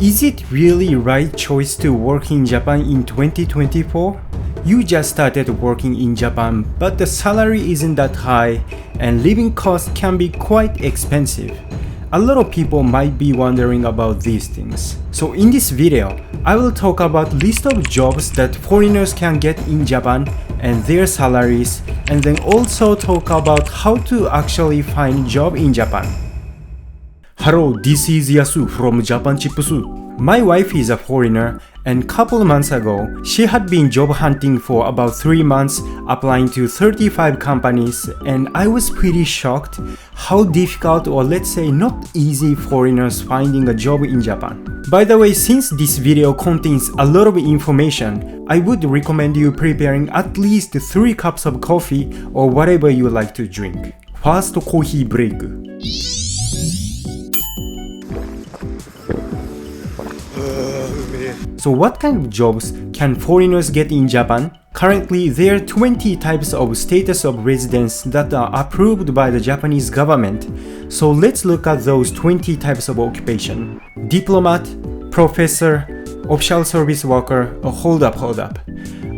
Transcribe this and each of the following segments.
Is it really right choice to work in Japan in 2024? You just started working in Japan, but the salary isn't that high and living costs can be quite expensive. A lot of people might be wondering about these things. So in this video, I will talk about list of jobs that foreigners can get in Japan and their salaries, and then also talk about how to actually find job in Japan. Hello, this is Yasu from Japan Chips. My wife is a foreigner, and couple months ago, she had been job hunting for about 3 months, applying to 35 companies, and I was pretty shocked how difficult, or let's say not easy, foreigners finding a job in Japan. By the way, since this video contains a lot of information, I would recommend you preparing at least 3 cups of coffee or whatever you like to drink. First coffee break. So what kind of jobs can foreigners get in Japan? Currently, there are 20 types of status of residence that are approved by the Japanese government. So let's look at those 20 types of occupation. Diplomat, professor, official service worker, hold up.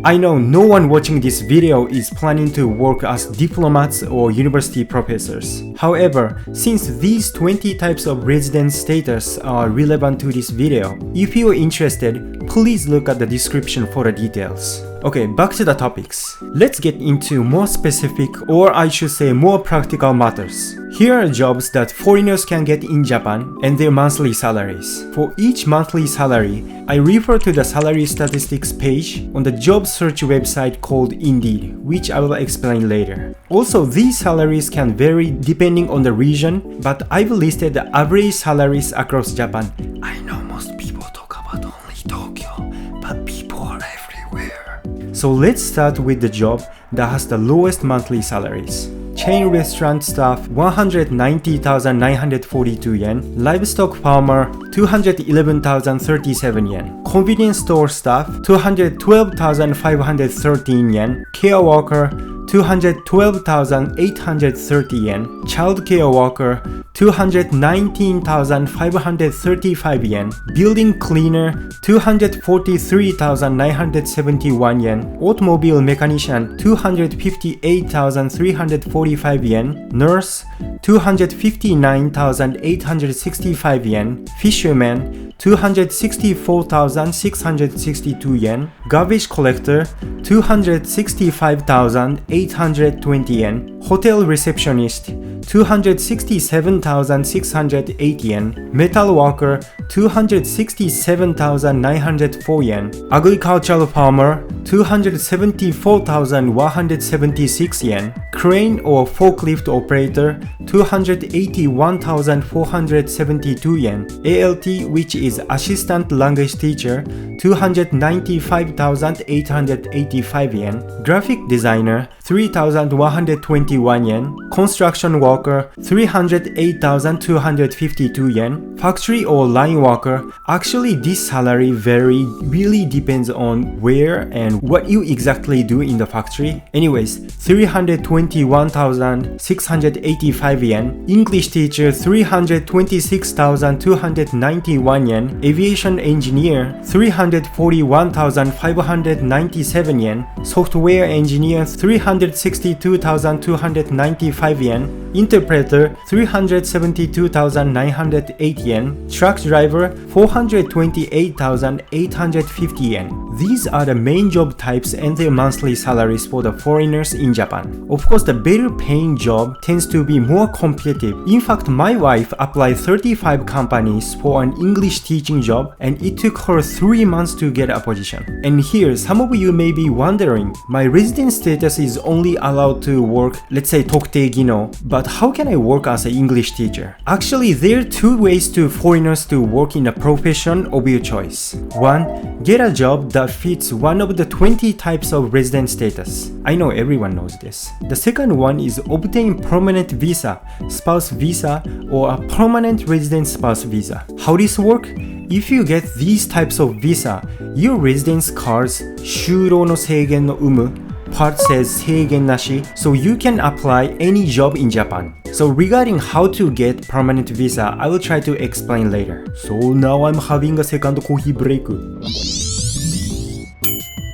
I know no one watching this video is planning to work as diplomats or university professors. However, since these 20 types of residence status are relevant to this video, if you are interested, please look at the description for the details. Okay, back to the topics. Let's get into more specific, or I should say more practical matters. Here are jobs that foreigners can get in Japan and their monthly salaries. For each monthly salary, I refer to the salary statistics page on the job search website called Indeed, which I will explain later. Also, these salaries can vary depending on the region, but I've listed the average salaries across Japan. I know most people talk about only Tokyo, but people are everywhere. So let's start with the job that has the lowest monthly salaries. Chain restaurant staff 190,942 yen, livestock farmer 211,037 yen, convenience store staff 212,513 yen, care worker 212,830 yen, child care worker 219,535 yen, building cleaner 243,971 yen, automobile mechanician 258,345 yen, nurse 259,865 yen, fisherman 264,662 yen, garbage collector 265,820 yen, hotel receptionist 267,608 yen, metal worker 267,904 yen, agricultural farmer 274,176 yen, crane or forklift operator 281,472 yen, ALT, which is assistant language teacher 295,885 yen, graphic designer 3,121 yen, construction worker 308,252 yen, factory or line worker. Actually, this salary really depends on where and what you exactly do in the factory. Anyways, 321,685 yen, English teacher 326,291 yen, aviation engineer 341,597 yen, software engineer 362,295 yen, interpreter 372,908 yen, truck driver 428,850 yen. These are the main job types and their monthly salaries for the foreigners in Japan. Of course, the better paying job tends to be more competitive. In fact, my wife applied 35 companies for an English teaching job, and it took her 3 months to get a position. And here, some of you may be wondering, my resident status is only allowed to work, let's say Tokute Gino, but how can I work as an English teacher? Actually, there are 2 ways to foreigners to work in a profession of your choice. 1, get a job that fits one of the 20 types of resident status. I know everyone knows this. The second one is obtain permanent visa, spouse visa, or a permanent resident spouse visa. How this work? If you get these types of visa, your residence cards 就労の制限の有無 part says 制限なし, so you can apply any job in Japan. So regarding how to get permanent visa, I will try to explain later. So now I'm having a second coffee break.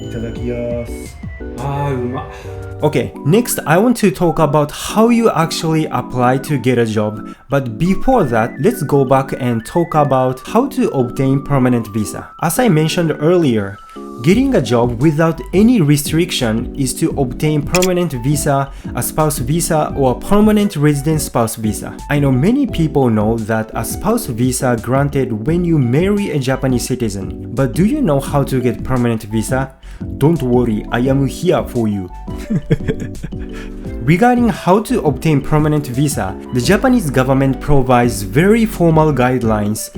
いただきます。うまっ。Okay, next I want to talk about how you actually apply to get a job. But before that, let's go back and talk about how to obtain permanent visa. As I mentioned earlier, getting a job without any restriction is to obtain permanent visa, a spouse visa, or permanent resident spouse visa. I know many people know that a spouse visa granted when you marry a Japanese citizen. But do you know how to get permanent visa? Don't worry, I am here for you. Regarding how to obtain permanent visa, the Japanese government provides very formal guidelines.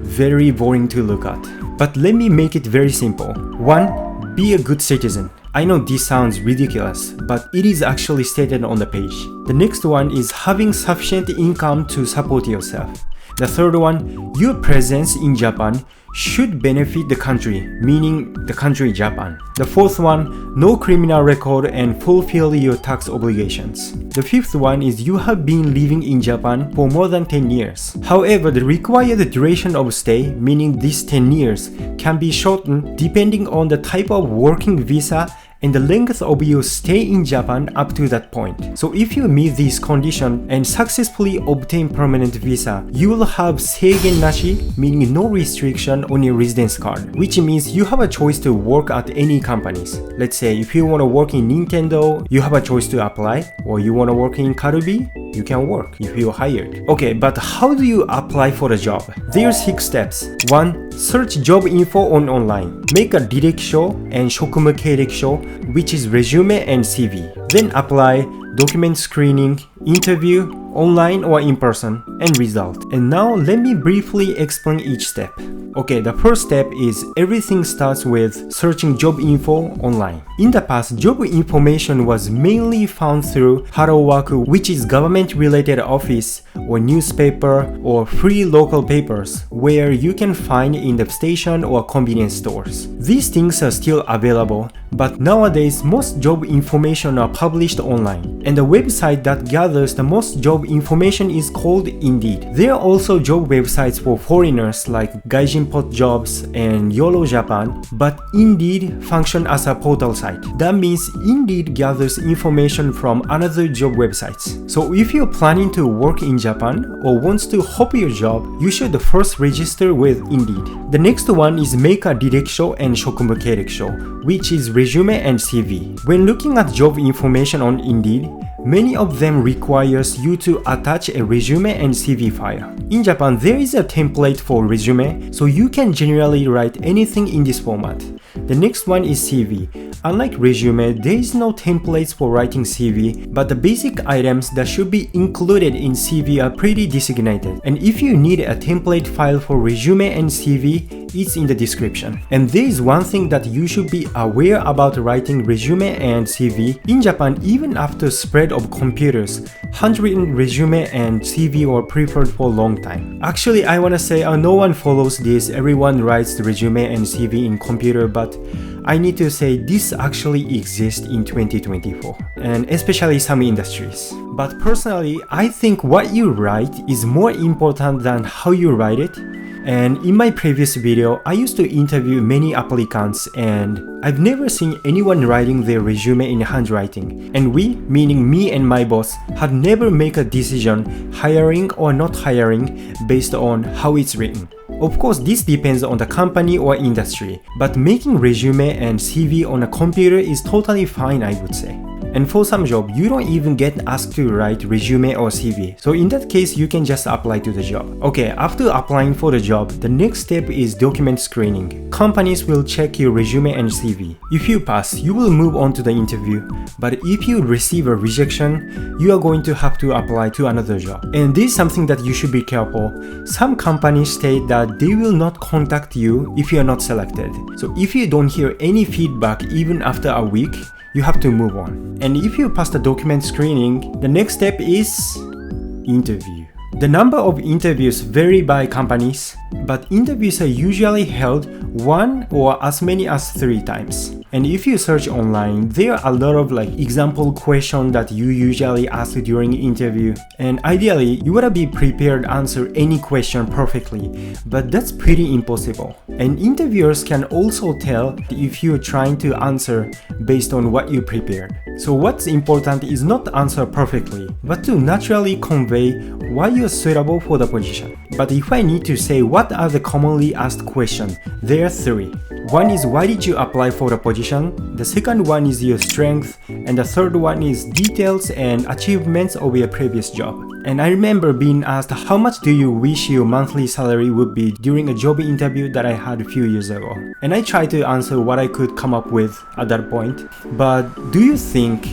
Very boring to look at. But let me make it very simple. 1. Be a good citizen. I know this sounds ridiculous, but it is actually stated on the page. The next one is having sufficient income to support yourself. The third one, your presence in Japan should benefit the country, meaning the country Japan. The fourth one, no criminal record and fulfill your tax obligations. The fifth one is you have been living in Japan for more than 10 years. However, the required duration of stay, meaning these 10 years, can be shortened depending on the type of working visa and the length of your stay in Japan up to that point. So if you meet these conditions and successfully obtain permanent visa, you will have seigen nashi, meaning no restriction on your residence card, which means you have a choice to work at any companies. Let's say if you want to work in Nintendo, you have a choice to apply, or you want to work in Karubi, you can work if you're hired. Okay, but how do you apply for a job? There are 6 steps. 1. Search job info on online. Make a direksho and shokumu keireksho, which is resume and CV. Then apply, document screening, interview, online or in person, and result. And now let me briefly explain each step. Okay, the first step is everything starts with searching job info online. In the past, job information was mainly found through Harowaku, which is government-related office or newspaper or free local papers where you can find in the station or convenience stores. These things are still available, but nowadays most job information are published online. And the website that gathers the most job information is called Indeed. There are also job websites for foreigners like Gaijin Pot Jobs and YOLO Japan, but Indeed function as a portal site. That means Indeed gathers information from another job websites. So if you're planning to work in Japan or wants to hope your job, you should first register with Indeed. The next one is make a direksho and shokumu keireksho, which is resume and CV. When looking at job information on Indeed, many of them requires you to attach a resume and CV file. In Japan, there is a template for resume, so you can generally write anything in this format. The next one is CV. Unlike resume, there is no templates for writing CV, but the basic items that should be included in CV are pretty designated. And if you need a template file for resume and CV, it's in the description. And there is one thing that you should be aware about writing resume and CV. In Japan, even after spread of computers, handwritten resume and CV were preferred for a long time. Actually, I wanna say no one follows this. Everyone writes the resume and CV in computer, but I need to say this actually exists in 2024, and especially some industries. But personally, I think what you write is more important than how you write it. And in my previous video, I used to interview many applicants and I've never seen anyone writing their resume in handwriting. And we, meaning me and my boss, had never made a decision hiring or not hiring based on how it's written. Of course, this depends on the company or industry, but making resume and CV on a computer is totally fine, I would say. And for some job, you don't even get asked to write resume or CV. So in that case, you can just apply to the job. Okay, after applying for the job, the next step is document screening. Companies will check your resume and CV. If you pass, you will move on to the interview. But if you receive a rejection, you are going to have to apply to another job. And this is something that you should be careful. Some companies state that they will not contact you if you are not selected. So if you don't hear any feedback even after a week, you have to move on. And if you pass the document screening, the next step is interview. The number of interviews vary by companies, but interviews are usually held 1 or as many as 3 times. And if you search online, there are a lot of example questions that you usually ask during interview. And ideally, you wanna be prepared to answer any question perfectly, but that's pretty impossible. And interviewers can also tell if you're trying to answer based on what you prepared. So what's important is not to answer perfectly, but to naturally convey why you're suitable for the position. But if I need to say what are the commonly asked questions, there are three. One is why did you apply for the position? The second one is your strength, and the third one is details and achievements of your previous job. And I remember being asked how much do you wish your monthly salary would be during a job interview that I had a few years ago. And I tried to answer what I could come up with at that point. But do you think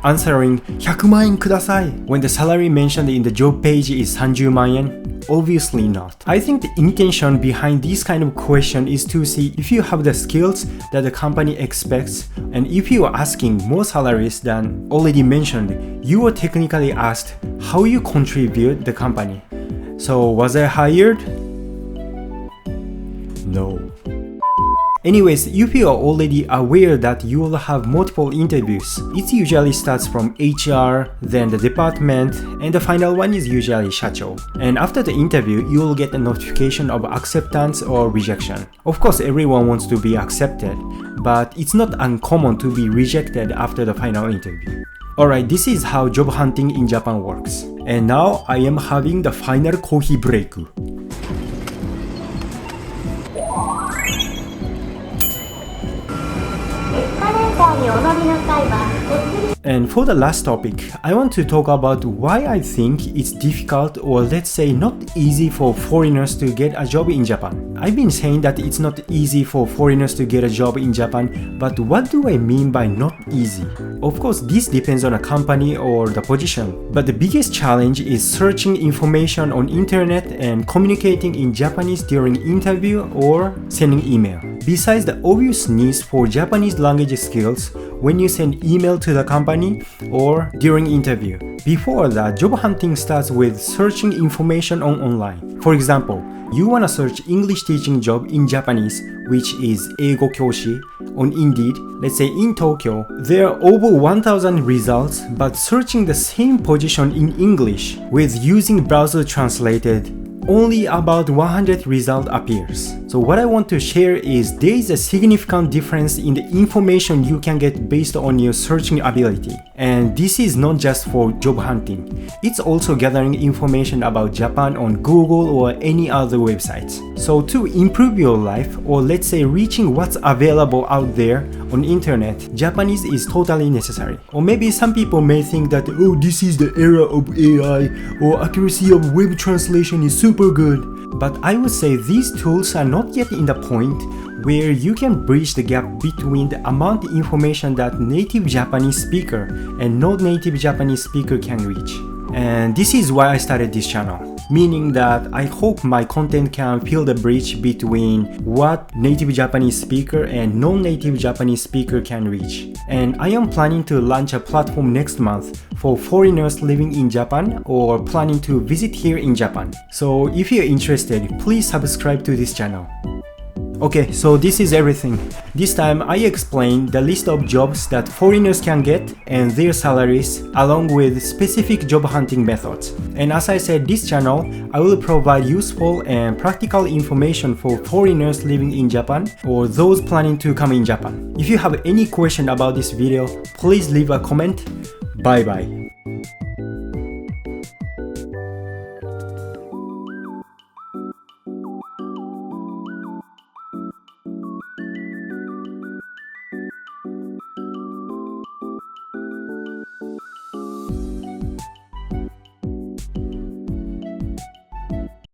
answering 100万円ください when the salary mentioned in the job page is 30万円? Obviously not. I think the intention behind this kind of question is to see if you have the skills that the company expects, and if you are asking more salaries than already mentioned, you are technically asked how you contribute the company. So was I hired? No. Anyways, if you are already aware that you will have multiple interviews, it usually starts from HR, then the department, and the final one is usually shacho. And after the interview, you will get a notification of acceptance or rejection. Of course, everyone wants to be accepted, but it's not uncommon to be rejected after the final interview. Alright, this is how job hunting in Japan works. And now I am having the final coffee break. And for the last topic, I want to talk about why I think it's difficult, or let's say not easy, for foreigners to get a job in Japan. I've been saying that it's not easy for foreigners to get a job in Japan, but what do I mean by not easy? Of course, this depends on a company or the position, but the biggest challenge is searching information on internet and communicating in Japanese during interview or sending email. Besides the obvious needs for Japanese language skills when you send email to the company or during interview. Before that, job hunting starts with searching information online. For example, you wanna search English teaching job in Japanese, which is Eigo Kyoshi, on Indeed. Let's say in Tokyo, there are over 1000 results, but searching the same position in English with using browser translated, only about 100 result appears. So what I want to share is there is a significant difference in the information you can get based on your searching ability. And this is not just for job hunting. It's also gathering information about Japan on Google or any other websites. So to improve your life, or let's say reaching what's available out there on internet, Japanese is totally necessary. Or maybe some people may think that, oh, this is the era of AI, or accuracy of web translation is super good. But I would say these tools are not yet in the point where you can bridge the gap between the amount of information that native Japanese speaker and non-native Japanese speaker can reach. And this is why I started this channel, meaning that I hope my content can fill the bridge between what native Japanese speaker and non-native Japanese speaker can reach. And I am planning to launch a platform next month for foreigners living in Japan or planning to visit here in Japan. So if you're interested, please subscribe to this channel. Okay, so this is everything. This time I explained the list of jobs that foreigners can get and their salaries, along with specific job hunting methods. And as I said, this channel, I will provide useful and practical information for foreigners living in Japan or those planning to come in Japan. If you have any question about this video, please leave a comment. Bye bye.